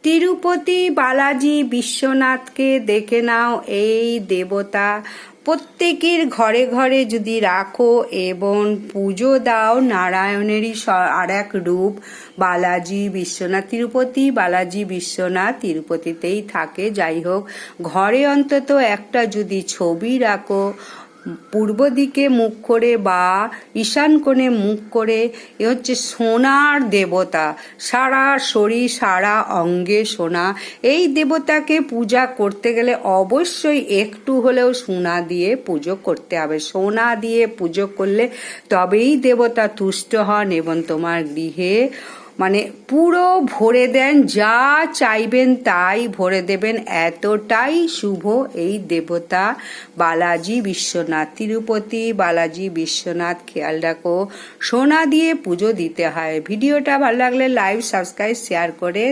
তিরুপতি বালাজি বিশ্বনাথকে দেখে নাও। এই দেবতা প্রত্যেকের ঘরে ঘরে যদি রাখো এবং পুজো দাও, নারায়ণেরই আর এক রূপ বালাজি বিশ্বনাথ। তিরুপতি বালাজি বিশ্বনাথ তিরুপতিতেই থাকে। যাই হোক, ঘরে অন্তত একটা যদি ছবি রাখো, পূর্ব দিকে মুখ করে বা ঈশান কোণে মুখ করে, এ হচ্ছে সোনার দেবতা, সারা শরীর সারা অঙ্গে সোনা। এই দেবতাকে পূজা করতে গেলে অবশ্যই একটু হলেও সোনা দিয়ে পুজো করতে হবে। সোনা দিয়ে পুজো করলে তবেই দেবতা তুষ্ট হন এবং তোমার গৃহে পুরো ভরে দেন, যা চাইবেন তাই ভরে দেবেন। এতটাই শুভ এই দেবতা বালাজি বিশ্বনাথ। তিরুপতি বালাজি বিশ্বনাথ, খেয়াল রাখো সোনা দিয়ে পুজো দিতে হয়। ভিডিওটা ভালো লাগলে লাইক, সাবস্ক্রাইব, শেয়ার করে